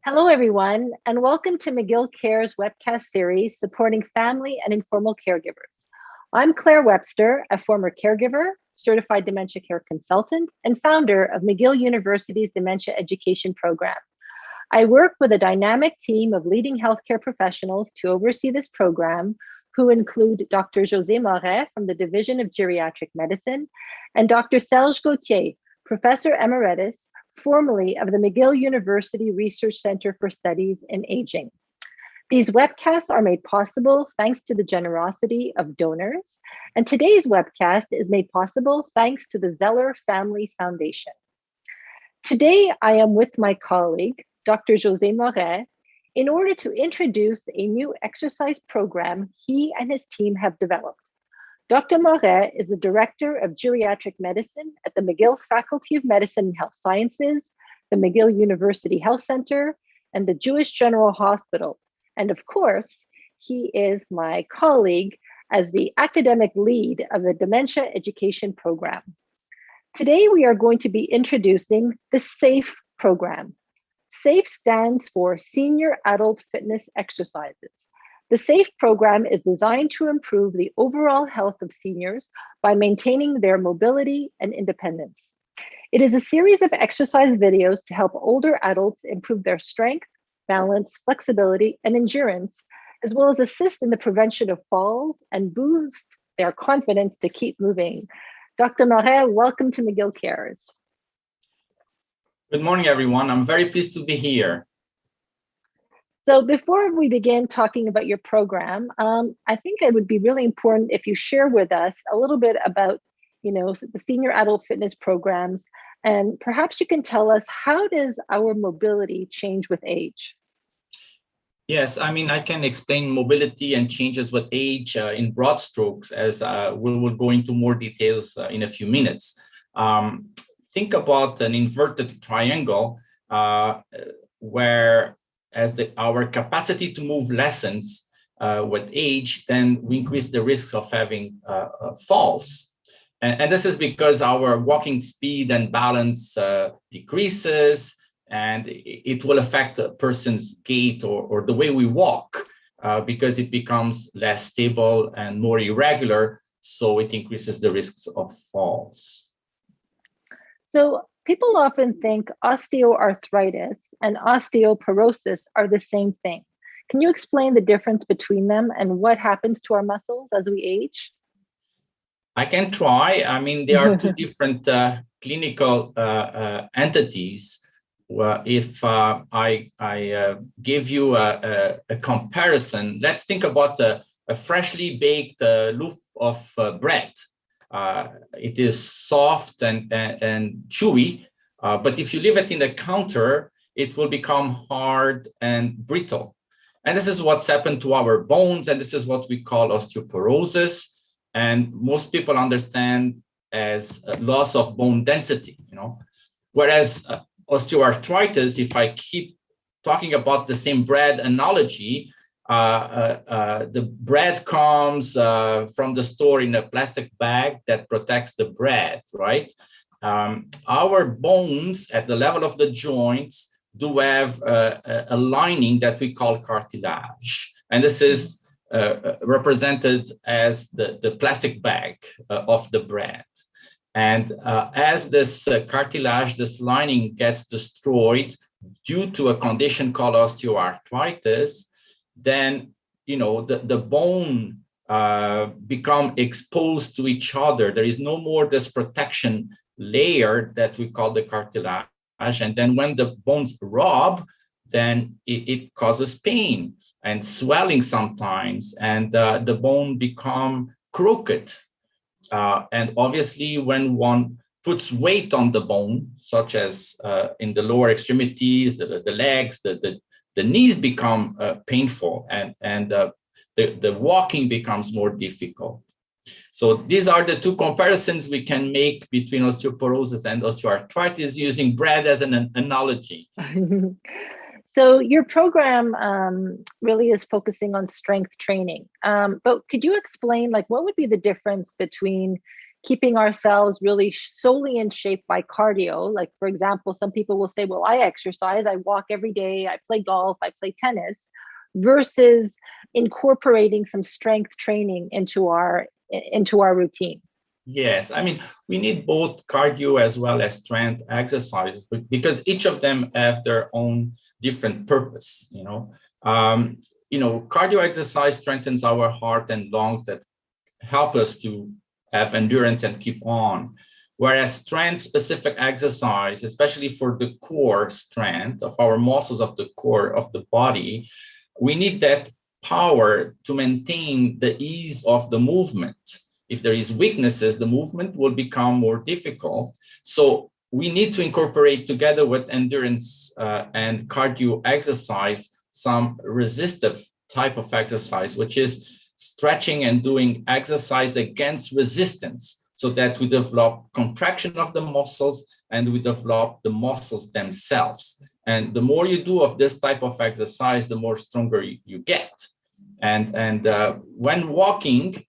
Hello, everyone, and welcome to McGill Cares webcast series supporting family and informal caregivers. I'm Claire Webster, a former caregiver, certified dementia care consultant, and founder of McGill University's Dementia Education Program. I work with a dynamic team of leading healthcare professionals to oversee this program, who include Dr. José Morais from the Division of Geriatric Medicine and Dr. Serge Gauthier, Professor Emeritus, formerly of the McGill University Research Center for Studies in Aging. These webcasts are made possible thanks to the generosity of donors, and today's webcast is made possible thanks to the Zeller Family Foundation. Today, I am with my colleague, Dr. José Morais, in order to introduce a new exercise program he and his team have developed. Dr. Morais is the Director of Geriatric Medicine at the McGill Faculty of Medicine and Health Sciences, the McGill University Health Center, and the Jewish General Hospital. And of course, he is my colleague as the academic lead of the Dementia Education Program. Today, we are going to be introducing the SAFE program. SAFE stands for Senior Adult Fitness Exercises. The SAFE program is designed to improve the overall health of seniors by maintaining their mobility and independence. It is a series of exercise videos to help older adults improve their strength, balance, flexibility, and endurance, as well as assist in the prevention of falls and boost their confidence to keep moving. Dr. Morais, welcome to McGill Cares. Good morning, everyone. I'm very pleased to be here. So before we begin talking about your program, I think it would be really important if you share with us a little bit about, the senior adult fitness programs, and perhaps you can tell us, how does our mobility change with age? Yes, I can explain mobility and changes with age in broad strokes, as we will go into more details in a few minutes. Think about an inverted triangle where our capacity to move lessens with age, then we increase the risks of having falls. And this is because our walking speed and balance decreases, and it will affect a person's gait or the way we walk because it becomes less stable and more irregular, so it increases the risks of falls. So people often think osteoarthritis and osteoporosis are the same thing. Can you explain the difference between them and what happens to our muscles as we age? I can try. They are two different clinical entities. If I give you a comparison, let's think about a freshly baked loaf of bread. It is soft and chewy, but if you leave it in the counter, it will become hard and brittle. And this is what's happened to our bones, and this is what we call osteoporosis. And most people understand as a loss of bone density, Whereas osteoarthritis, if I keep talking about the same bread analogy, the bread comes from the store in a plastic bag that protects the bread, right? Our bones at the level of the joints do have a lining that we call cartilage. And this is represented as the plastic bag of the bread. And as this cartilage, this lining gets destroyed due to a condition called osteoarthritis, then the bone become exposed to each other. There is no more this protection layer that we call the cartilage. And then when the bones rub, then it causes pain and swelling sometimes, and the bone become crooked. And obviously, when one puts weight on the bone, such as in the lower extremities, the legs, the knees become painful, and the walking becomes more difficult. So these are the two comparisons we can make between osteoporosis and osteoarthritis using bread as an analogy. So your program really is focusing on strength training. But could you explain, what would be the difference between, keeping ourselves really solely in shape by cardio. Like, for example, some people will say, well, I exercise, I walk every day, I play golf, I play tennis, versus incorporating some strength training into our routine. Yes, I mean, we need both cardio as well as strength exercises because each of them have their own different purpose, cardio exercise strengthens our heart and lungs that help us to have endurance and keep on. Whereas strength-specific exercise, especially for the core strength of our muscles of the core of the body, we need that power to maintain the ease of the movement. If there is weaknesses, the movement will become more difficult. So we need to incorporate together with endurance and cardio exercise, some resistive type of exercise, which is stretching and doing exercise against resistance so that we develop contraction of the muscles and we develop the muscles themselves. And the more you do of this type of exercise, the more stronger you get. And when walking,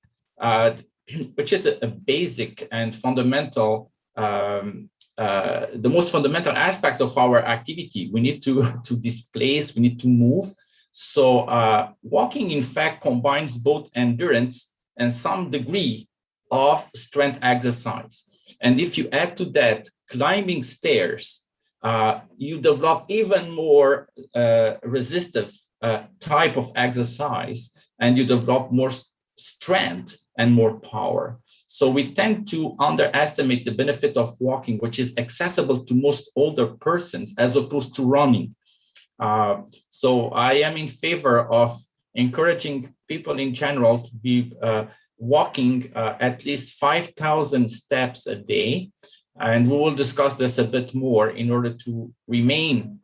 which is a basic and fundamental, the most fundamental aspect of our activity, we need to displace, we need to move. So walking, in fact, combines both endurance and some degree of strength exercise. And if you add to that climbing stairs, you develop even more resistive type of exercise, and you develop more strength and more power. So we tend to underestimate the benefit of walking, which is accessible to most older persons as opposed to running. So I am in favor of encouraging people in general to be walking at least 5,000 steps a day. And we will discuss this a bit more in order to remain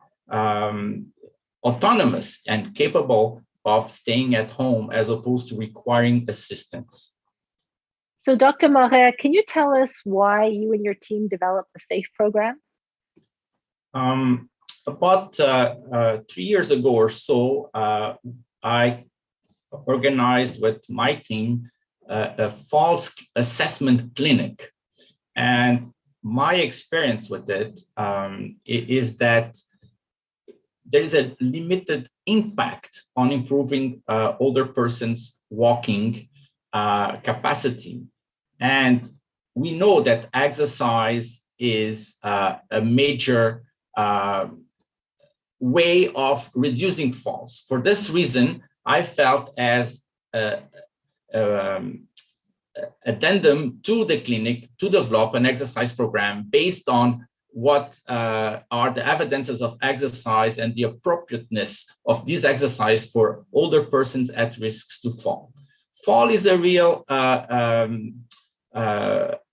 autonomous and capable of staying at home as opposed to requiring assistance. So Dr. Morais, can you tell us why you and your team developed the SAFE program? About 3 years ago or so, I organized with my team a false assessment clinic. And my experience with it is that there is a limited impact on improving older persons' walking capacity. And we know that exercise is a major way of reducing falls. For this reason, I felt as addendum to the clinic to develop an exercise program based on what are the evidences of exercise and the appropriateness of this exercise for older persons at risks to fall. Fall is a real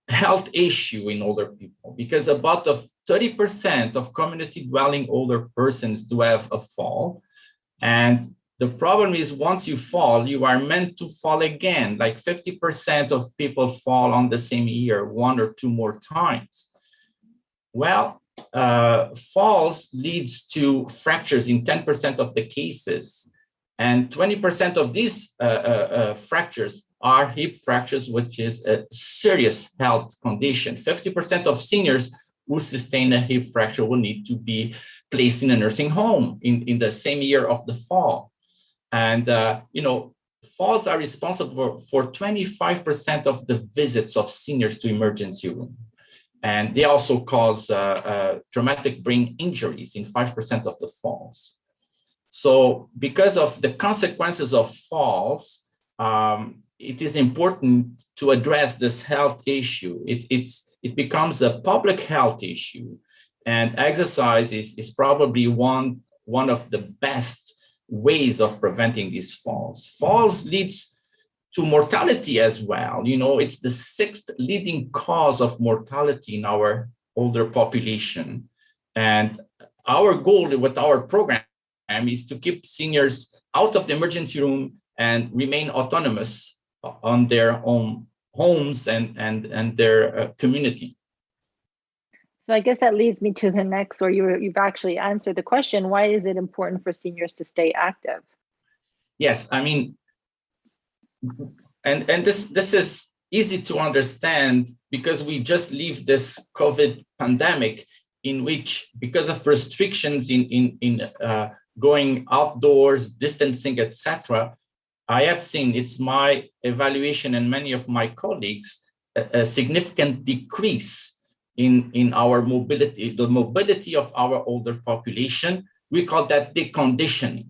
health issue in older people because about 30% of community dwelling older persons do have a fall. And the problem is once you fall, you are meant to fall again. Like 50% of people fall on the same year, 1 or 2 more times. Well, falls leads to fractures in 10% of the cases. And 20% of these fractures are hip fractures, which is a serious health condition. 50% of seniors who sustain a hip fracture will need to be placed in a nursing home in the same year of the fall. And, falls are responsible for 25% of the visits of seniors to emergency room. And they also cause traumatic brain injuries in 5% of the falls. So because of the consequences of falls, it is important to address this health issue. It becomes a public health issue. And exercise is probably one of the best ways of preventing these falls. Falls leads to mortality as well. It's the 6th leading cause of mortality in our older population. And our goal with our program is to keep seniors out of the emergency room and remain autonomous on their own homes and their community. So I guess that leads me to the next, or you've actually answered the question, why is it important for seniors to stay active? Yes, I mean, and this is easy to understand because we just leave this COVID pandemic in which, because of restrictions in going outdoors, distancing, etc., I have seen, it's my evaluation and many of my colleagues, a significant decrease in our mobility, the mobility of our older population. We call that deconditioning.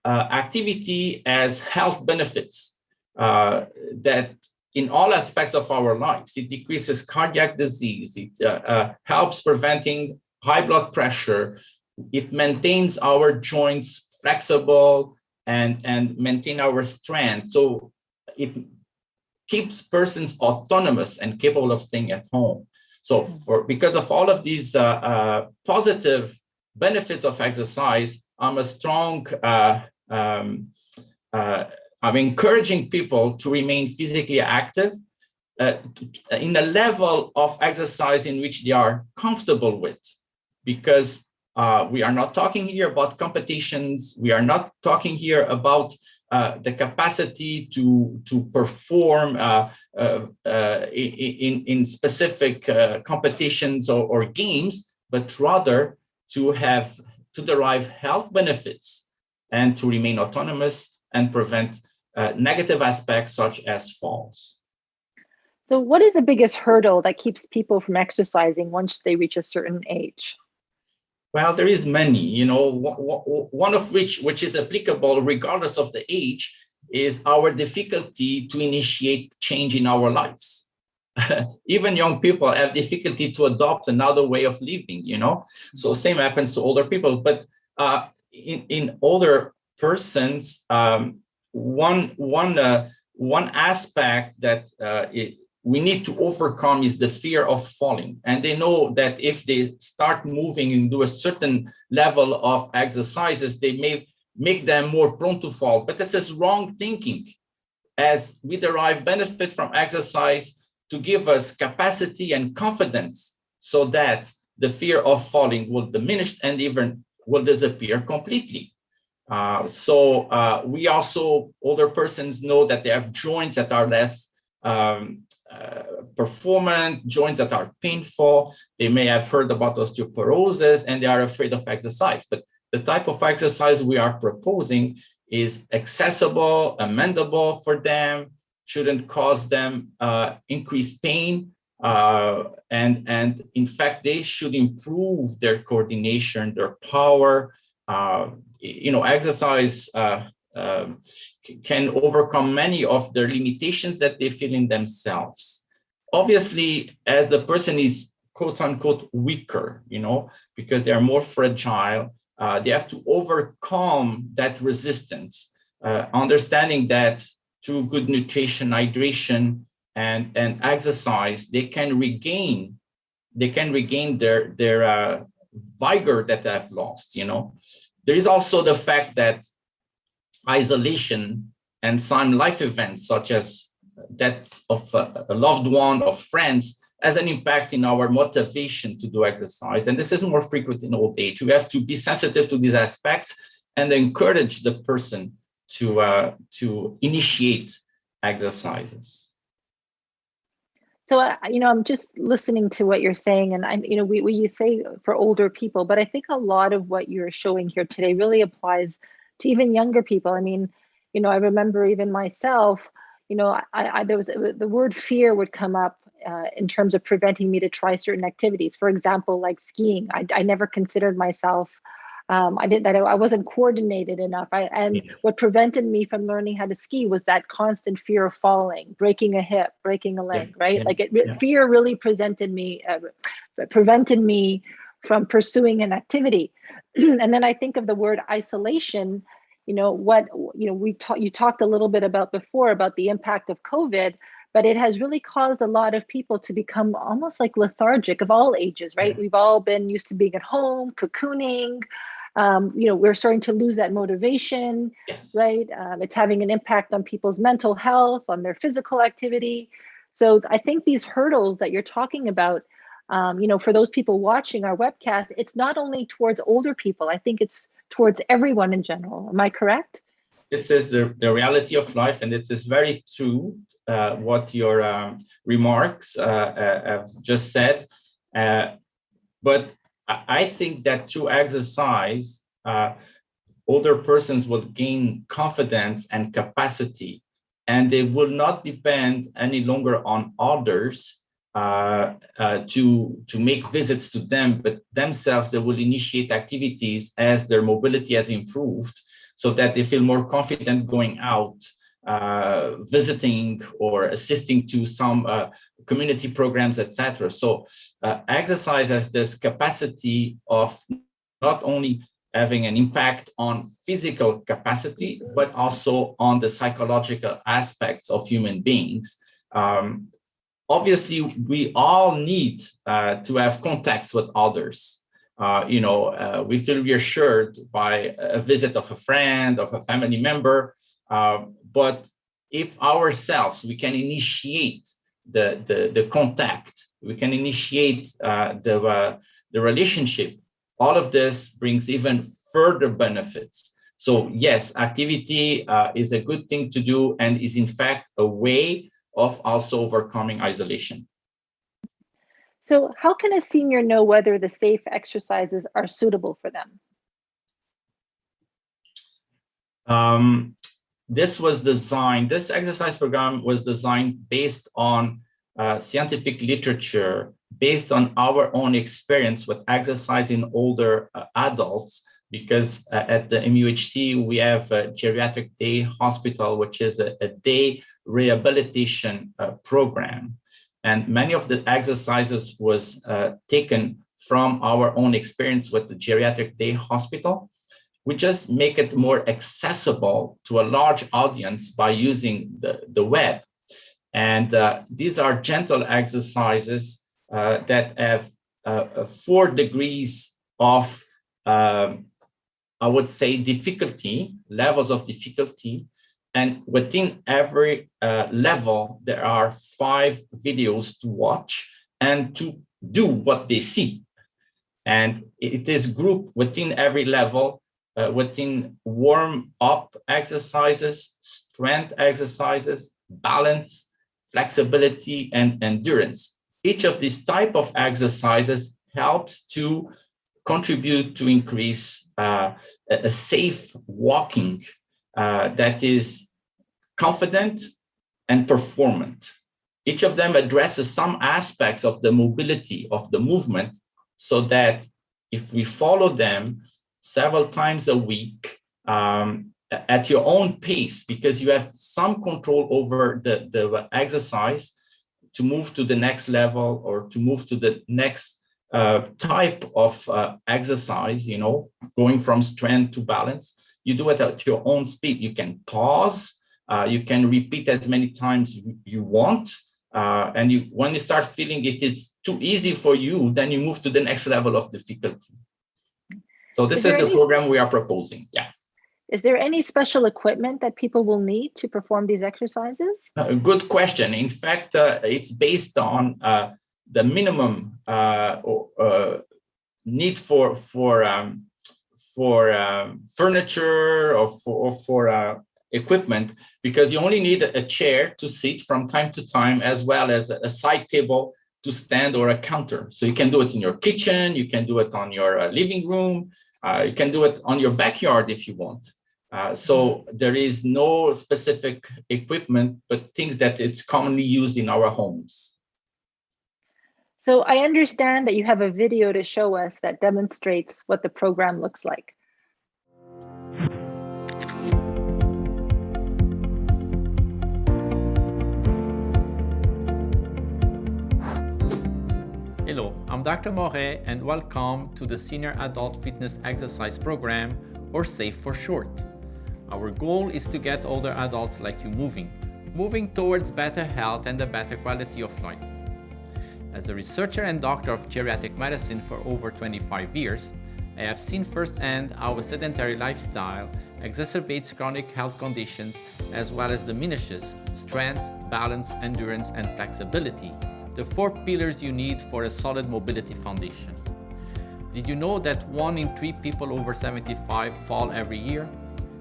Activity has health benefits that in all aspects of our lives. It decreases cardiac disease. It helps preventing high blood pressure. It maintains our joints flexible and maintain our strength. So it keeps persons autonomous and capable of staying at home. So because of all of these positive benefits of exercise, I'm a strong, I'm encouraging people to remain physically active in a level of exercise in which they are comfortable with, because we are not talking here about competitions. We are not talking here about the capacity to perform in specific competitions or games, but rather to derive health benefits and to remain autonomous and prevent negative aspects such as falls. So what is the biggest hurdle that keeps people from exercising once they reach a certain age? Well, there is many, one of which is applicable regardless of the age is our difficulty to initiate change in our lives. Even young people have difficulty to adopt another way of living, So same happens to older people. But in older persons, one aspect that we need to overcome is the fear of falling. And they know that if they start moving and do a certain level of exercises, they may make them more prone to fall. But this is wrong thinking, as we derive benefit from exercise to give us capacity and confidence so that the fear of falling will diminish and even will disappear completely. We also, older persons know that they have joints that are less performant, joints that are painful. They may have heard about osteoporosis and they are afraid of exercise. But the type of exercise we are proposing is accessible, amendable for them, shouldn't cause them increased pain. And in fact, they should improve their coordination, their power. Exercise can overcome many of their limitations that they feel in themselves. Obviously, as the person is quote unquote weaker, because they are more fragile, they have to overcome that resistance, understanding that through good nutrition, hydration, and exercise, they can regain their vigor that they have lost. There is also the fact that isolation and some life events, such as death of a loved one or friends, has an impact in our motivation to do exercise. And this is more frequent in old age. We have to be sensitive to these aspects and encourage the person to initiate exercises. So, I'm just listening to what you're saying, and you say for older people, but I think a lot of what you're showing here today really applies to even younger people. I mean, I remember even myself, there was the word fear would come up in terms of preventing me to try certain activities. For example, like skiing, I never considered myself. I wasn't coordinated enough. What prevented me from learning how to ski was that constant fear of falling, breaking a hip, breaking a leg, right? Fear really prevented me from pursuing an activity. And then I think of the word isolation. You talked a little bit about before about the impact of COVID, but it has really caused a lot of people to become almost like lethargic of all ages, right? We've all been used to being at home, cocooning. We're starting to lose that motivation, right? It's having an impact on people's mental health, on their physical activity. So I think these hurdles that you're talking about, for those people watching our webcast, it's not only towards older people. I think it's towards everyone in general. Am I correct? this is the reality of life, and it is very true what your remarks have just said. But I think that through exercise, older persons will gain confidence and capacity, and they will not depend any longer on others to make visits to them, but themselves they will initiate activities as their mobility has improved, so that they feel more confident going out, visiting or assisting to some community programs, etc. So exercise has this capacity of not only having an impact on physical capacity, but also on the psychological aspects of human beings. Obviously, we all need to have contacts with others. We feel reassured by a visit of a friend, of a family member. But if ourselves, we can initiate the contact, we can initiate the relationship, all of this brings even further benefits. So yes, activity is a good thing to do and is in fact a way of also overcoming isolation. So how can a senior know whether the safe exercises are suitable for them? This exercise program was designed based on scientific literature, based on our own experience with exercise in older adults, because at the MUHC, we have a Geriatric Day Hospital, which is a day rehabilitation program. And many of the exercises was taken from our own experience with the Geriatric Day Hospital. We just make it more accessible to a large audience by using the web. And these are gentle exercises that have 4 degrees of, I would say, difficulty, levels of difficulty. And within every level, there are 5 videos to watch and to do what they see. And it is grouped within every level, within warm-up exercises, strength exercises, balance, flexibility, and endurance. Each of these type of exercises helps to contribute to increase a safe walking that is confident and performant. Each of them addresses some aspects of the mobility of the movement, so that if we follow them several times a week at your own pace, because you have some control over the exercise to move to the next level or to move to the next type of exercise, going from strength to balance. You do it at your own speed. You can pause. You can repeat as many times you want. And when you start feeling it's too easy for you, then you move to the next level of difficulty. So this is the program we are proposing. Yeah. Is there any special equipment that people will need to perform these exercises? Good question. In fact, it's based on the minimum need for furniture or for equipment, because you only need a chair to sit from time to time, as well as a side table to stand or a counter. So you can do it in your kitchen, you can do it on your living room, you can do it on your backyard if you want. So there is no specific equipment, but things that it's commonly used in our homes. So I understand that you have a video to show us that demonstrates what the program looks like. Hello, I'm Dr. Morais, and welcome to the Senior Adult Fitness Exercise Program, or SAFE for short. Our goal is to get older adults like you moving towards better health and a better quality of life. As a researcher and doctor of geriatric medicine for over 25 years, I have seen firsthand how a sedentary lifestyle exacerbates chronic health conditions as well as diminishes strength, balance, endurance, and flexibility, the 4 pillars you need for a solid mobility foundation. Did you know that 1 in 3 people over 75 fall every year?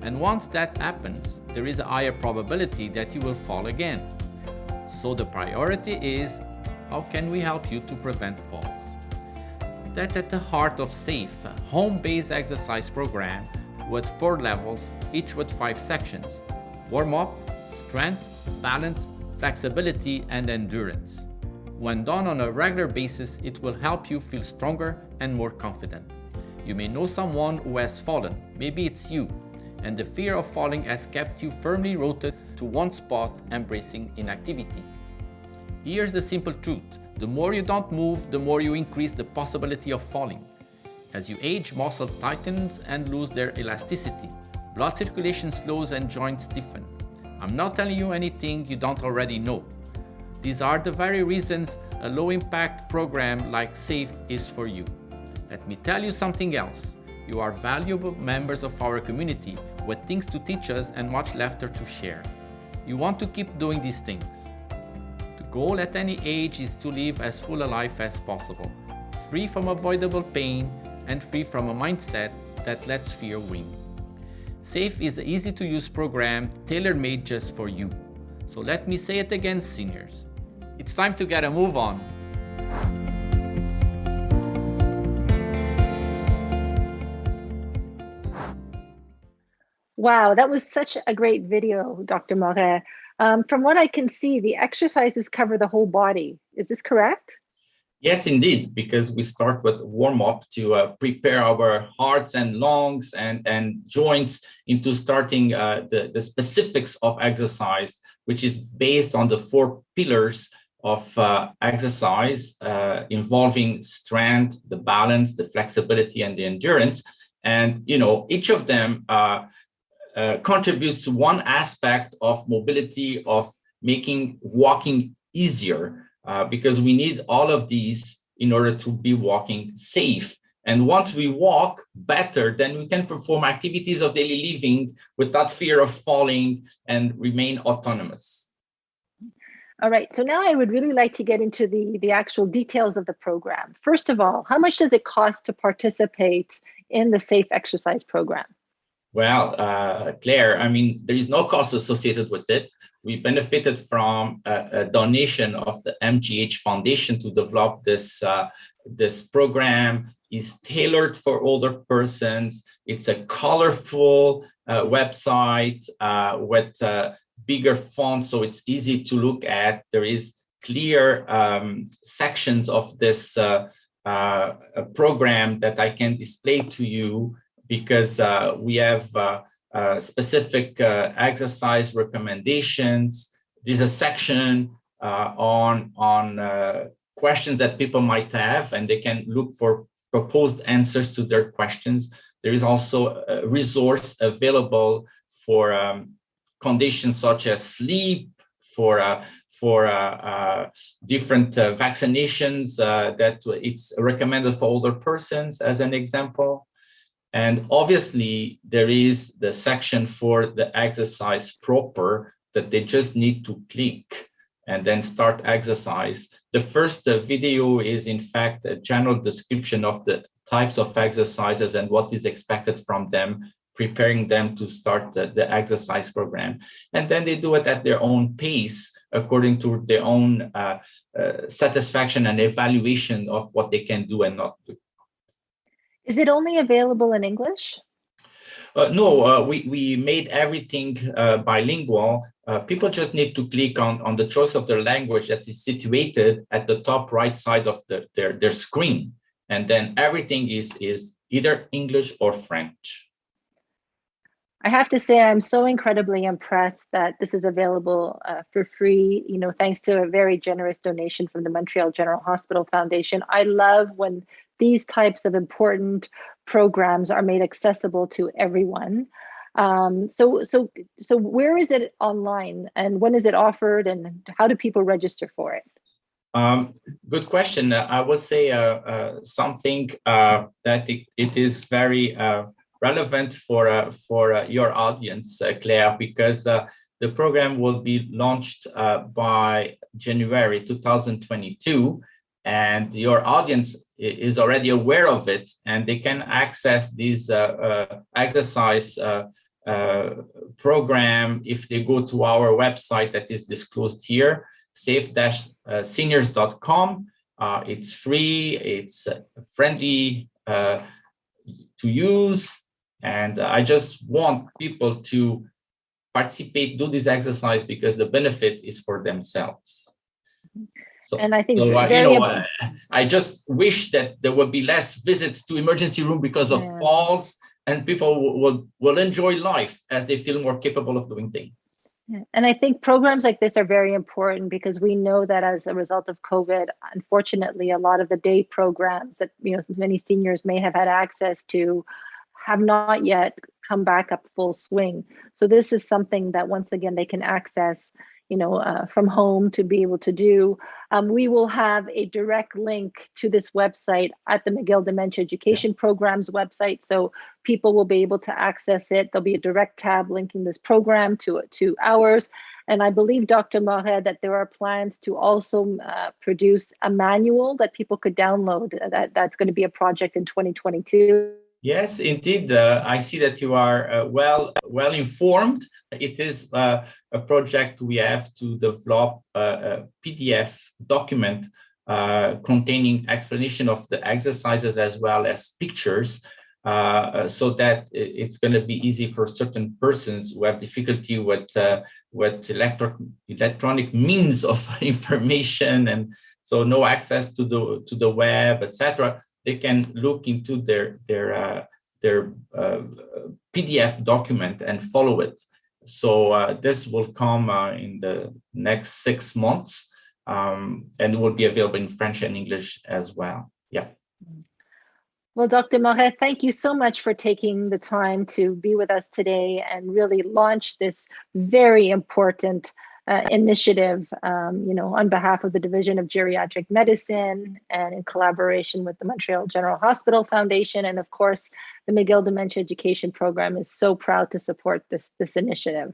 And once that happens, there is a higher probability that you will fall again. So the priority is, how can we help you to prevent falls? That's at the heart of SAFE, a home-based exercise program with 4 levels, each with 5 sections: warm-up, strength, balance, flexibility, and endurance. When done on a regular basis, it will help you feel stronger and more confident. You may know someone who has fallen, maybe it's you, and the fear of falling has kept you firmly rooted to one spot, embracing inactivity. Here's the simple truth: the more you don't move, the more you increase the possibility of falling. As you age, muscle tightens and lose their elasticity. Blood circulation slows and joints stiffen. I'm not telling you anything you don't already know. These are the very reasons a low-impact program like SAFE is for you. Let me tell you something else. You are valuable members of our community with things to teach us and much laughter to share. You want to keep doing these things. The goal at any age is to live as full a life as possible, free from avoidable pain and free from a mindset that lets fear win. SAFE is an easy-to-use program tailor-made just for you. So let me say it again, seniors. It's time to get a move on. Wow, that was such a great video, Dr. Morais. From what I can see, the exercises cover the whole body. Is this correct? Yes, indeed, because we start with warm-up to prepare our hearts and lungs and joints into starting the specifics of exercise, which is based on the 4 pillars of exercise involving strength, the balance, the flexibility, and the endurance. And, each of them contributes to one aspect of mobility, of making walking easier. Because we need all of these in order to be walking safe. And once we walk better, then we can perform activities of daily living without fear of falling and remain autonomous. All right, so now I would really like to get into the actual details of the program. First of all, how much does it cost to participate in the SAFE exercise program? Well, Claire, there is no cost associated with it. We benefited from a donation of the MGH Foundation to develop this program. Is tailored for older persons. It's a colorful website with bigger font, so it's easy to look at. There is clear sections of this program that I can display to you, because we have specific exercise recommendations. There's a section on questions that people might have, and they can look for proposed answers to their questions. There is also a resource available for conditions such as sleep, for different vaccinations that it's recommended for older persons, as an example. And obviously, there is the section for the exercise proper that they just need to click and then start exercise. The first video is, in fact, a general description of the types of exercises and what is expected from them, preparing them to start the exercise program. And then they do it at their own pace, according to their own satisfaction and evaluation of what they can do and not do. Is it only available in English? No, we made everything bilingual. People just need to click on the choice of their language that is situated at the top right side of their screen. And then everything is either English or French. I have to say, I'm so incredibly impressed that this is available for free, thanks to a very generous donation from the Montreal General Hospital Foundation. I love when these types of important programs are made accessible to everyone. So where is it online, and when is it offered, and how do people register for it? Good question. I would say something that it is very relevant for your audience, Claire, because the program will be launched by January 2022, and your audience is already aware of it, and they can access these exercise program, if they go to our website that is disclosed here, safe-seniors.com. It's free, it's friendly to use, and I just want people to participate, do this exercise because the benefit is for themselves. So, and I think I just wish that there would be less visits to emergency room because of falls, and people will enjoy life as they feel more capable of doing things. And I think programs like this are very important because we know that as a result of COVID, unfortunately, a lot of the day programs that many seniors may have had access to have not yet come back up full swing. So this is something that once again they can access from home to be able to do. We will have a direct link to this website at the McGill Dementia Education Program's website, so people will be able to access it. There'll be a direct tab linking this program to ours. And I believe, Dr. Morais, that there are plans to also produce a manual that people could download. That's going to be a project in 2022. Yes, indeed. I see that you are well informed. It is a project we have to develop a PDF document containing explanation of the exercises as well as pictures, so that it's going to be easy for certain persons who have difficulty with electronic means of information, and so no access to the web, etc. They can look into their PDF document and follow it. So this will come in the next 6 months, and will be available in French and English as well. Yeah. Well, Dr. Morais, thank you so much for taking the time to be with us today and really launch this very important initiative, on behalf of the Division of Geriatric Medicine and in collaboration with the Montreal General Hospital Foundation. And of course, the McGill Dementia Education Program is so proud to support this initiative.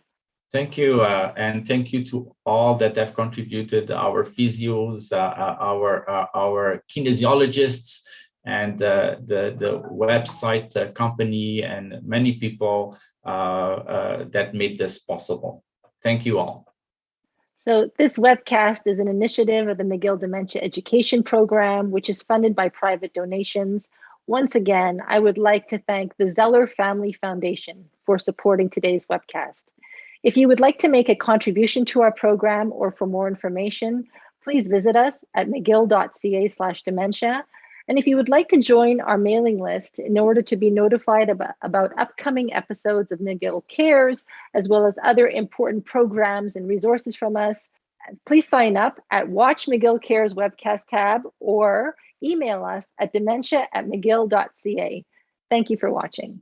Thank you. And thank you to all that have contributed, our physios, our kinesiologists, and the website company, and many people that made this possible. Thank you all. So this webcast is an initiative of the McGill Dementia Education Program, which is funded by private donations. Once again, I would like to thank the Zeller Family Foundation for supporting today's webcast. If you would like to make a contribution to our program or for more information, please visit us at mcgill.ca/dementia. And if you would like to join our mailing list in order to be notified about upcoming episodes of McGill Cares, as well as other important programs and resources from us, please sign up at Watch McGill Cares webcast tab or email us at dementia@mcgill.ca. Thank you for watching.